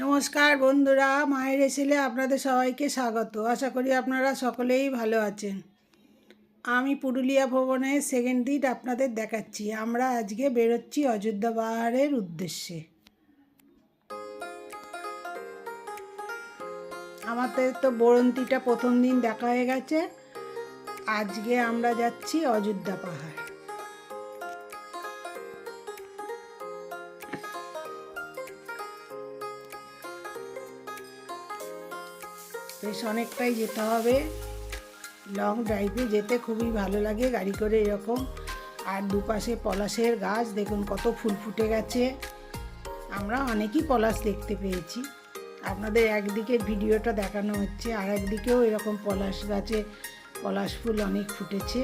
নমস্কার বন্ধুরা, মায়ের এসেলে আপনাদের সবাইকে স্বাগত। আশা করি আপনারা সকলেই ভালো আছেন। আমি পুরুলিয়া ভ্রমণের সেকেন্ড দিন আপনাদের দেখাচ্ছি। আমরা আজকে বেরোচ্ছি অযোধ্যা পাহাড়ের উদ্দেশ্যে। আমাদের তো বরন্তিটা প্রথম দিন দেখা হয়ে গেছে। আজকে আমরা যাচ্ছি অযোধ্যা পাহাড়। বেশ অনেকটাই যেতে হবে। লং ড্রাইভে যেতে খুবই ভালো লাগে গাড়ি করে এরকম। আর দুপাশে পলাশের গাছ দেখুন, কত ফুল ফুটে গেছে। আমরা অনেকই পলাশ দেখতে পেয়েছি। আপনাদের একদিকে ভিডিওটা দেখানো হচ্ছে, আর একদিকেও এরকম পলাশ গাছে পলাশ ফুল অনেক ফুটেছে।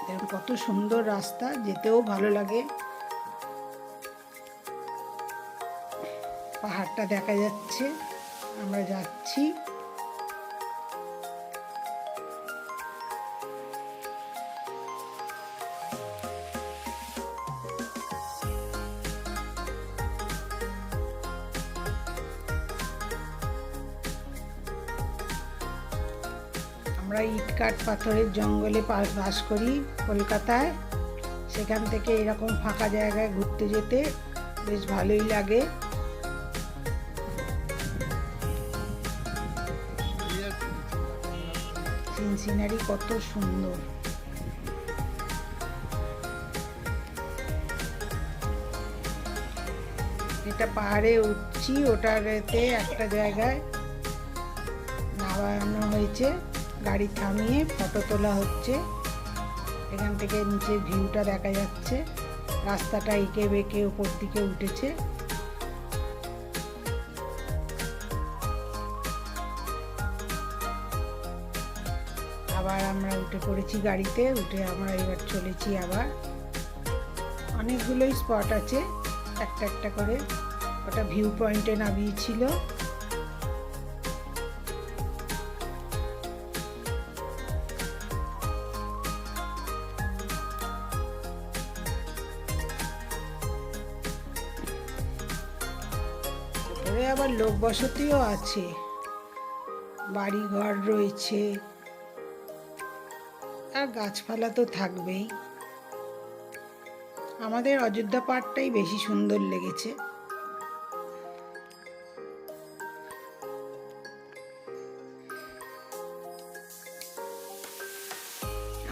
দেখুন কত সুন্দর রাস্তা, যেতেও ভালো লাগে। পাহাড়টা দেখা যাচ্ছে, আমরা যাচ্ছি। আমরা ইটকাট পাথরের জঙ্গলে বাস করি কলকাতায়। সেখান থেকে এরকম ফাঁকা জায়গায় ঘুরতে যেতে বেশ ভালোই লাগে। সিনারি কত সুন্দর। এটা পাহাড়ে উঠছি, ওটাতে একটা জায়গায় নামানো হয়েছে, গাড়ি থামিয়ে ফটো তোলা হচ্ছে। এখান থেকে নিচের ভিউটা দেখা যাচ্ছে। রাস্তাটা এঁকে বেঁকে উপর দিকে উঠেছে। আবার আমরা উঠে পড়েছি গাড়িতে, উঠে আমরা এবার চলেছি আবার। অনেকগুলোই স্পট আছে একটা একটা করে। ওটা ভিউ পয়েন্টে নামিয়েছিল। তবে আবার লোক বসতিও আছে, বাড়ি ঘর রয়েছে, আর গাছপালা তো থাকবেই। আমাদের অযোধ্যা পাহাড়টাই বেশি সুন্দর লেগেছে।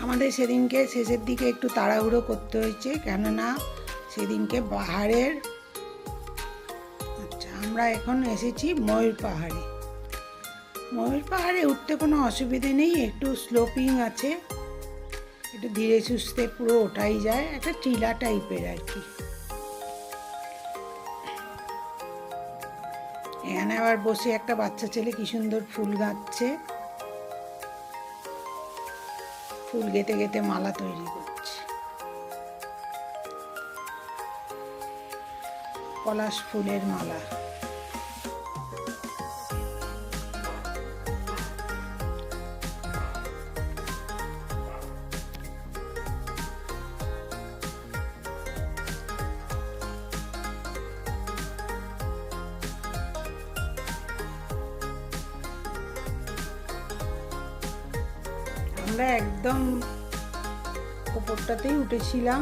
আমাদের সেদিনকে শেষের দিকে একটু তাড়াহুড়ো করতে হয়েছে, কেননা সেদিনকে পাহাড়ের আমরা এখন এসেছি ময়ূর পাহাড়ে। ময়ূর পাহাড়ে উঠতে কোনো অসুবিধে নেই, একটু স্লোপিং আছে, একটু ধীরে সুস্থে পুরো ওঠাই যায়, একটা টিলা টাইপের আর কি। এখানে আবার বসে একটা বাচ্চা ছেলে কি সুন্দর ফুল গাঁথছে, ফুল গেঁথে গেঁথে মালা তৈরি করছে। পলাশ ফুলের মালা। আমরা একদম উপরটাতেই উঠেছিলাম।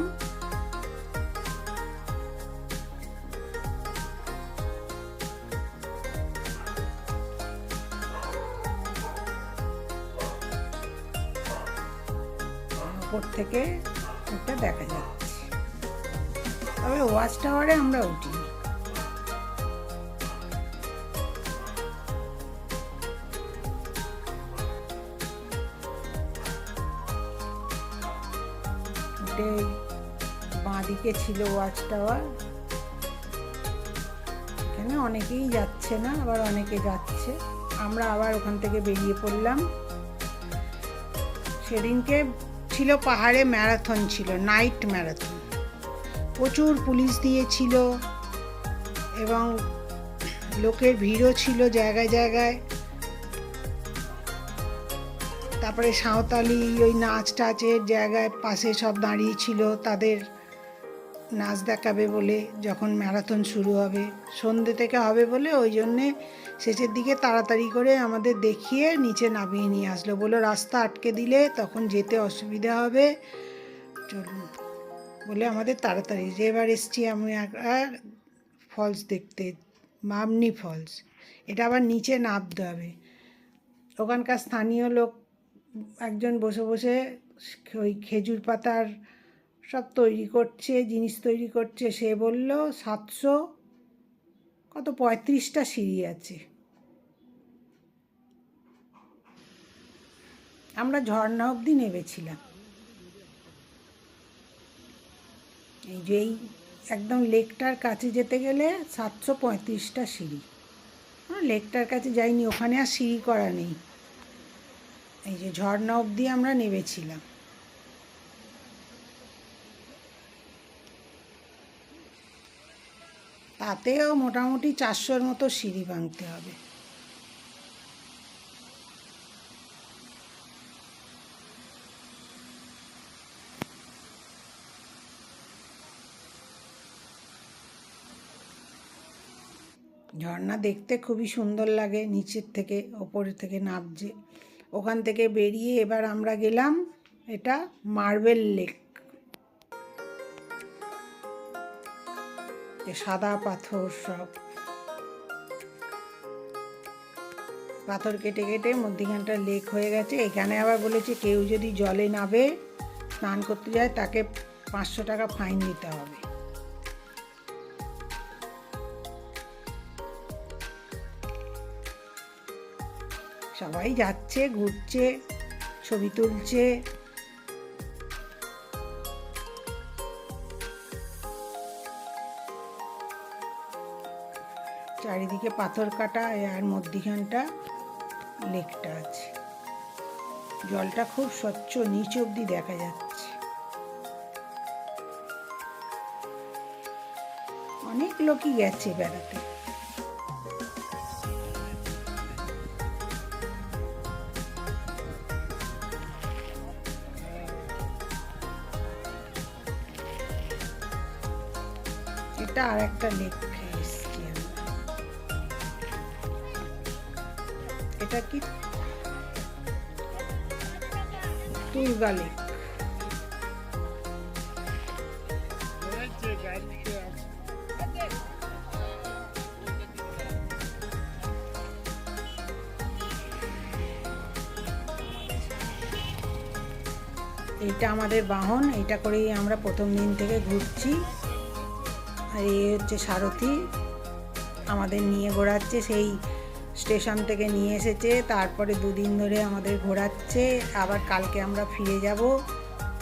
উপর থেকে এটা দেখা যাচ্ছে। তবে ওয়াচ টাওয়ারে আমরা উঠিনি। বাঁদিকে ছিল ওয়াচ টাওয়ার। এখানে অনেকেই যাচ্ছে না, আবার অনেকে যাচ্ছে। আমরা আবার ওখান থেকে বেরিয়ে পড়লাম। সেদিনকে ছিল পাহাড়ে ম্যারাথন, ছিল নাইট ম্যারাথন। প্রচুর পুলিশ দিয়েছিল এবং লোকের ভিড়ও ছিল জায়গায় জায়গায়। তারপরে সাঁওতালি ওই নাচ টাচের জায়গায় পাশে সব দাঁড়িয়ে ছিল, তাদের নাচ দেখাবে বলে, যখন ম্যারাথন শুরু হবে সন্ধ্যে থেকে হবে বলে ওই জন্যে শেষের দিকে তাড়াতাড়ি করে আমাদের দেখিয়ে নিচে নামিয়ে নিয়ে আসলো, বললো রাস্তা আটকে দিলে তখন যেতে অসুবিধা হবে, চলুন বলে আমাদের তাড়াতাড়ি। এবার এসছি আমি একটা ফলস দেখতে, মামনি ফলস। এটা আবার নিচে নামতে হবে। ওখানকার স্থানীয় লোক একজন বসে বসে ওই খেজুর পাতার সব তৈরি করছে, জিনিস তৈরি করছে। সে বলল 35টা সিঁড়ি আছে। আমরা ঝর্ণা অবধি নেমেছিলাম। এই একদম লেকটার কাছে যেতে গেলে 735টা সিঁড়ি। লেকটার কাছে যাইনি, ওখানে আর সিঁড়ি করা নেই। এই যে ঝর্ণা অবধি আমরা নেমেছিলাম। তাতেও মোটামুটি 400-র মতো সিঁড়ি ভাঙতে হবে। ঝর্ণা দেখতে খুবই সুন্দর লাগে, নিচের থেকে ওপরের থেকে নামছে। ওখান থেকে বেরিয়ে এবার আমরা গেলাম, এটা মার্বেল লেক, সাদা পাথর, সব পাথর কেটে কেটে মধ্যিখানটা লেক হয়ে গেছে। এখানে আবার বলেছে কেউ যদি জলে নামে স্নান করতে যায় তাকে 500 টাকা ফাইন দিতে হবে। সবাই যাচ্ছে, ঘুরছে, ছবি তুলছে। চারিদিকে পাথর কাটা, আর মধ্যিখানটা লেকটা আছে। জলটা খুব স্বচ্ছ, নিচ অব্দি দেখা যাচ্ছে। অনেক লোকই গেছে বেড়াতে। এটা আর একটা লেক এসছি আমরা। এটা কি তুলগা লেক। এইটা আমাদের বাহন, এইটা করেই আমরা প্রথম দিন থেকে ঘুরছি। আর এই হচ্ছে সারথি, আমাদের নিয়ে ঘোরাচ্ছে। সেই স্টেশন থেকে নিয়ে এসেছে, তারপরে 2 দিন ধরে আমাদের ঘোরাচ্ছে। আবার কালকে আমরা ফিরে যাব,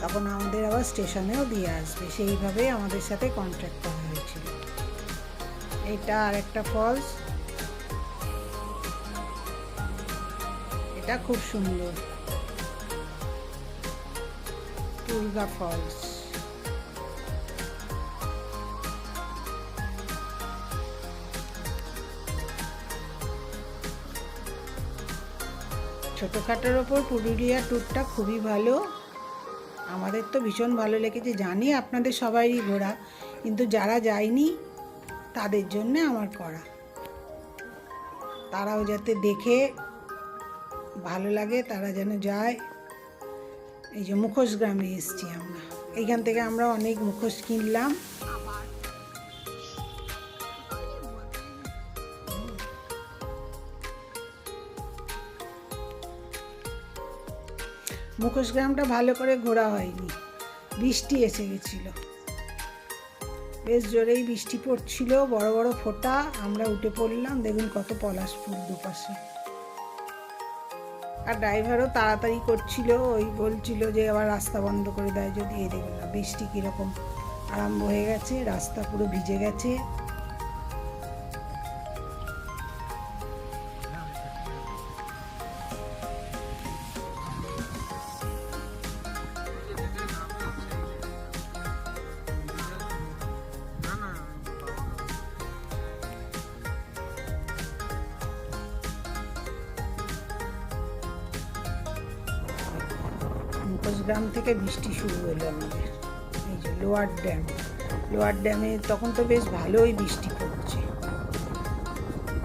তখন আমাদের আবার স্টেশনেও দিয়ে আসবে। সেইভাবেই আমাদের সাথে কন্ট্যাক্ট করা হয়েছিল। এটা আর একটা ফলস, এটা খুব সুন্দর, তুলগা ফলস। ছোটোখাটোর ওপর পুরুলিয়া ট্যুরটা খুবই ভালো, আমাদের তো ভীষণ ভালো লেগেছে। জানি আপনাদের সবারই ঘোরা, কিন্তু যারা যায়নি তাদের জন্যে আমার করা, তারাও যাতে দেখে ভালো লাগে, তারা যেন যায়। এই যে মুখোশ গ্রামে এসছি আমরা, এইখান থেকে আমরা অনেক মুখোশ কিনলাম। মুখোশ গ্রামটা ভালো করে ঘোরা হয়নি, বৃষ্টি এসে গেছিল, বেশ জোরেই বৃষ্টি পড়ছিল, বড় বড় ফোঁটা। আমরা উঠে পড়লাম, দেখুন কত পলাশ ফুল দুপাশে। আর ড্রাইভারও তাড়াতাড়ি করছিল, ওই বলছিল যে আবার রাস্তা বন্ধ করে দেয় যদি। এই দেখুন না বৃষ্টি কীরকম আরম্ভ হয়ে গেছে, রাস্তা পুরো ভিজে গেছে। মুখোশ গ্রাম থেকে বৃষ্টি শুরু হলো আমাদের। এই যে লোয়ার ড্যাম। লোয়ার ড্যামে তখন তো বেশ ভালোই বৃষ্টি পড়ছে।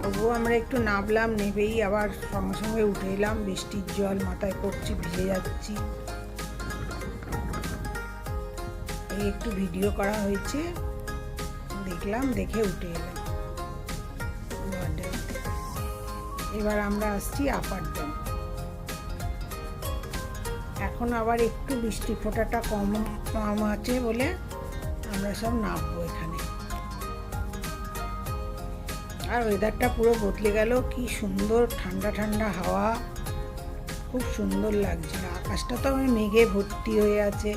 তবুও আমরা একটু নামলাম, নেবেই আবার সঙ্গে সঙ্গে উঠে এলাম। বৃষ্টির জল মাথায় পড়ছি, ভিজে যাচ্ছি। এই একটু ভিডিও করা হয়েছে, দেখলাম, দেখে উঠে এলাম লোয়ার ড্যাম থেকে। এবার আমরা আসছি আপার ড্যাম। এখন আবার একটু বৃষ্টি ফোঁটাটা কম আছে বলে আমরা সব নামবো এখানে। আর ওয়েদারটা পুরো বদলে গেল, কি সুন্দর ঠান্ডা ঠান্ডা হাওয়া, খুব সুন্দর লাগছে। আকাশটা তো মেঘে ভর্তি হয়ে আছে।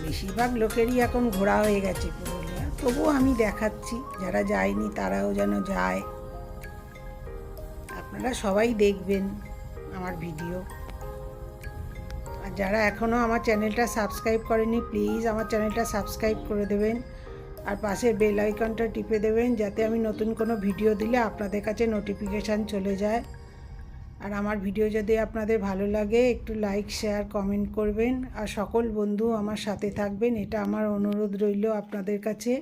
বেশিরভাগ লোকেরই এখন ঘোরা হয়ে গেছে পুরুলিয়া, তবুও আমি দেখাচ্ছি, যারা যায়নি তারাও যেন যায়। আপনারা সবাই দেখবেন আমার ভিডিও। আর যারা এখনও আমার চ্যানেলটা সাবস্ক্রাইব করেনি, প্লিজ আমার চ্যানেলটা সাবস্ক্রাইব করে দেবেন। আর পাশের বেল আইকনটা টিপে দেবেন, যাতে আমি নতুন কোনো ভিডিও দিলে আপনাদের কাছে নোটিফিকেশান চলে যায়। আর আমার ভিডিও যদি আপনাদের ভালো লাগে, একটু লাইক, শেয়ার, কমেন্ট করবেন। আর সকল বন্ধু আমার সাথে থাকবেন, এটা আমার অনুরোধ রইল আপনাদের কাছে।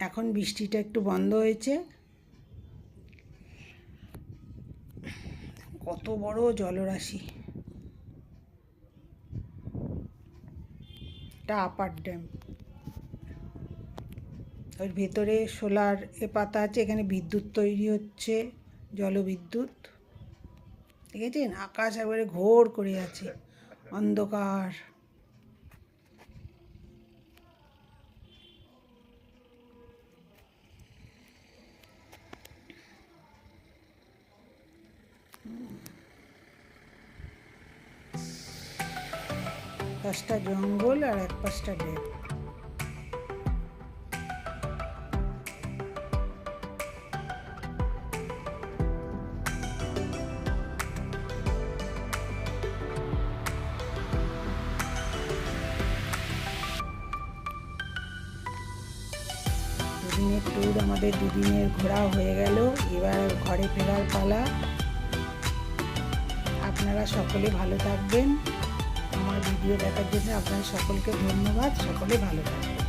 এখন বৃষ্টিটা একটু বন্ধ হয়েছে। কত বড় জলরাশি! এটা আপার ড্যাম। ওর ভেতরে সোলার পাতা আছে, এখানে বিদ্যুৎ তৈরি হচ্ছে, জলবিদ্যুৎ। দেখেছেন, আকাশ একবারে ঘোর করে আছে, অন্ধকার। পাশটা জঙ্গল আর এক পাশটা ড্যাম। দুদিনের ট্যুর আমাদের, দুদিনের ঘোরা হয়ে গেল। এবার ঘরে ফেরার পালা। আপনারা সকলে ভালো থাকবেন। আমার ভিডিও দেখার জন্য আপনাদের সকলকে ধন্যবাদ। সকলে ভালো থাকবেন।